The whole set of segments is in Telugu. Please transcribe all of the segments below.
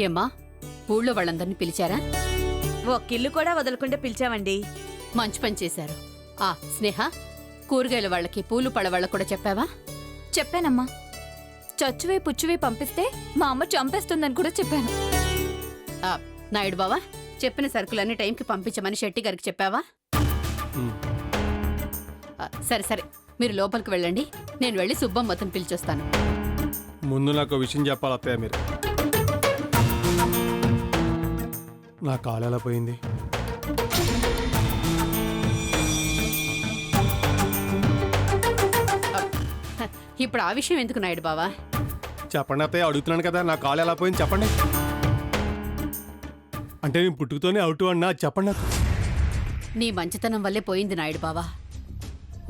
ఏమ్మా, ఊళ్ళో వాళ్ళందరినీ పిలిచారా? ఒక్కిల్లు కూడా వదలకుండా పిలిచామండి. మంచి పని చేశారు. స్నేహ, కూరగాయల వాళ్ళకి పూలు పళ్ళ వాళ్ళకు కూడా చెప్పావా? చెప్పానమ్మా. చచ్చువే పుచ్చువే పంపిస్తే మా అమ్మ చంపేస్తుందని కూడా చెప్పాను. నాయుడు బావా, చెప్పిన సరుకులన్నీ టైంకి పంపించమని శెట్టి గారికి చెప్పావా? సరే సరే, మీరు లోపలికి వెళ్ళండి. నేను వెళ్ళి సుబ్బమ్మతను పిలిచొస్తాను. ముందు నాకు విషయం చెప్పాలి అత్తయ్య. మీరు నా కాలు ఎలా పోయింది? ఇప్పుడు ఆ విషయం ఎందుకు నాయుడు బావా? చెప్పండి అత్తయ్య, అడుగుతున్నాను కదా. నా కాలు ఎలా పోయింది చెప్పండి. అంటే నేను పుట్టుకతోనే అవుట్ అన్నా, చెప్పండి నాకు. నీ మంచితనం వల్లే పోయింది నాయుడు బావా.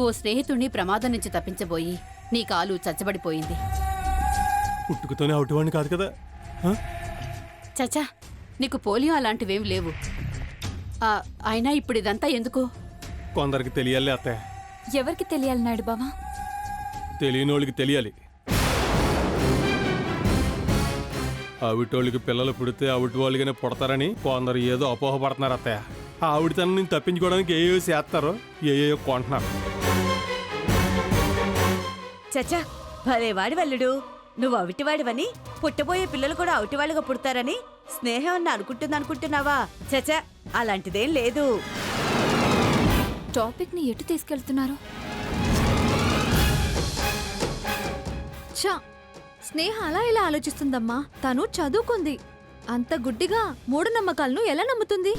ఓ స్నేహితుడిని ప్రమాదం నుంచి తప్పించబోయి నీ కాలు చచ్చబడిపోయింది. పుట్టుకతోనే అవుట్ అని కాదు కదా. చచ్చా, నీకు పోలియో అలాంటివేం లేవు. అయినా ఇప్పుడు ఇదంతా ఎందుకు? కొందరికి తెలియాలి అత్తయ్య. ఎవరికి తెలియాలి నాయుడు బావా? తెలియనోళ్ళకి తెలియాలి. ఆవిటోళ్ళకి పిల్లలు పుడితే ఆవిటి వాళ్ళుగానే పుడతారని కొందరు ఏదో అపోహపడుతున్నారు అత్తయ్య. ఆ ఆవిడతనం నేను తప్పించుకోవడానికి ఏయో చేస్తారో ఏయో కొంటున్నారు. చచ్చా, భలే వాడి వల్లుడు. నువ్వు అవిటివాడివని, పుట్టబోయే పిల్లలు కూడా అవిటివాళ్ళుగా పుడతారని స్నేహం అన్న అనుకుంటున్నావా? చచ్చా, అలాంటిదేం లేదు. టాపిక్ ని ఎటు తీసుకెళ్తున్నారు? ఛా, స్నేహ అలా ఎలా ఆలోచిస్తుందమ్మా? తను చదువుకుంది. అంత గుడ్డిగా మూఢనమ్మకాలను ఎలా నమ్ముతుంది?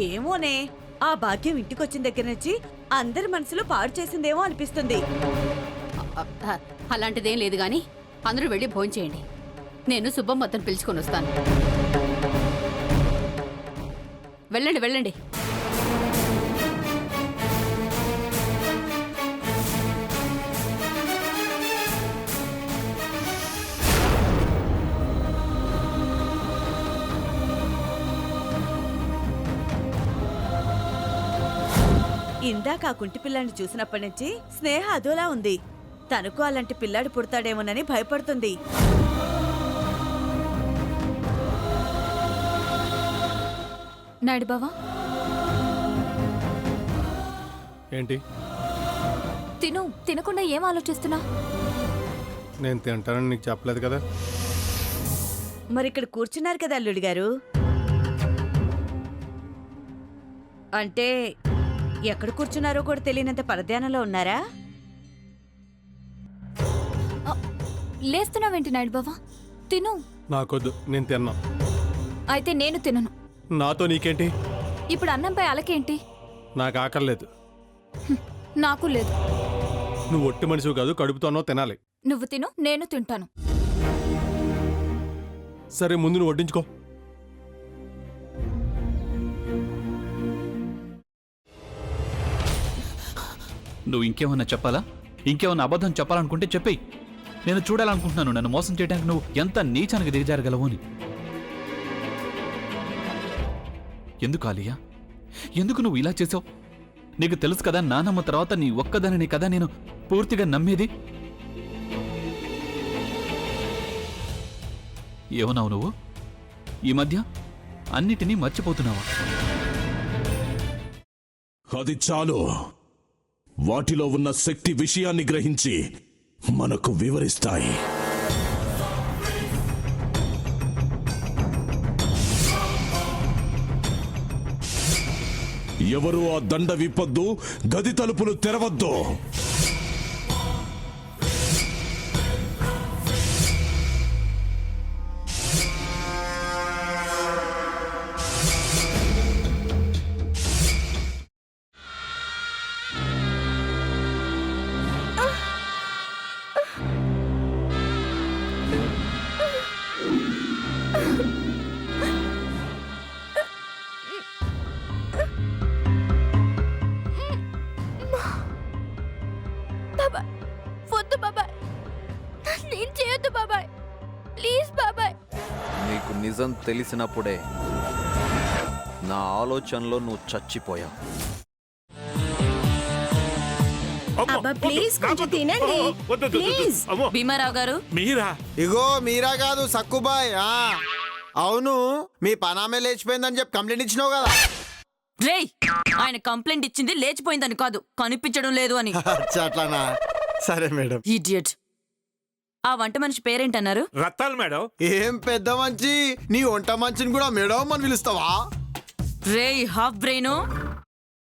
ఏమోనే, ఆ భాగ్యం ఇంటికొచ్చిన దగ్గర నుంచి అందరి మనసులో పాడు చేసిందేమో అనిపిస్తుంది. అలాంటిదేం లేదు గాని అందరూ వెళ్ళి భోంచేయండి. నేను సుబ్బమ్మతను పిలుచుకొని వస్తాను. వెళ్ళండి వెళ్ళండి. ఇందాక ఆ కుంటి పిల్లాన్ని చూసినప్పటి నుంచి స్నేహ అదోలా ఉంది. తనకు అలాంటి పిల్లాడు పుడతాడేమోనని భయపడుతుంది. నాయుడు బావా, ఏంటి తినకుండా ఏం ఆలోచిస్తున్నా? నేను తింటానని నీకు చెప్పలేదు కదా. మరి ఇక్కడ కూర్చున్నారు కదా అల్లుడి గారు. అంటే ఎక్కడ కూర్చున్నారో కూడా తెలియనంత పరధ్యానంలో ఉన్నారా? లేస్తున్నావేంటి నాయుడు బావా? తిను. నాకొద్దు, నేను తిన్నా. అయితే నేను తినను. నాతో నీకేంటి? ఇప్పుడు అన్నంపై అలకేంటి? నాకు ఆకర్లేదు. నాకు లేదు. నువ్వు ఒట్టి మనిషివి కాదు, కడుపుతోనో తినాలి. నువ్వు తిను, నేను తింటాను. సరే, ముందు నువ్వు వడ్డించుకో. నువ్వు ఇంకేమన్నా చెప్పాలా? ఇంకేమన్నా అబద్ధం చెప్పాలనుకుంటే చెప్పేయి. నేను చూడాలనుకుంటున్నాను నన్ను మోసం చేయడానికి నువ్వు ఎంత నీచానికి దిగజారగలవు అని. ఎందుకు ఆలియా, ఎందుకు నువ్వు ఇలా చేసావు? నీకు తెలుసు కదా, నానమ్మ తర్వాత నీ ఒక్కదానిని కదా నేను పూర్తిగా నమ్మేది. ఏమన్నావు నువ్వు? ఈ మధ్య అన్నిటినీ మర్చిపోతున్నావా? అది చాలు. వాటిలో ఉన్న శక్తి విషయాన్ని గ్రహించి మనకు వివరిస్తాయి. ఎవరు ఆ దండ విప్పొద్దు, గది తలుపులు తెరవద్దు. నీకు నిజం తెలిసినప్పుడే నా ఆలోచనలో నువ్వు చచ్చిపోయావు. అబ్బా ప్లీజ్ కొంచెం తినండి ప్లీజ్. భీమారావు గారు మీరా? ఇగో మీరా కాదు సక్కుబాయ్. అవును, మీ పనామే లేచిపోయిందని చెప్పి కంప్లైంట్ ఇచ్చినావు కదా. రేయ్, ఆయన కంప్లైంట్ ఇచ్చింది లేచిపోయిందని కాదు, కనిపించడం లేదు అని. అచ్చా, అట్లానా? సరే మేడం. ఇడియట్. ఆ వంట మనిషి పేరేంటన్నారు? రత్తాలు మేడం. ఏం పెద్ద మంచి, నీ వంట మంచిని కూడా మేడం అని పిలుస్తావా? రేయ్ హాఫ్ బ్రెయిన్,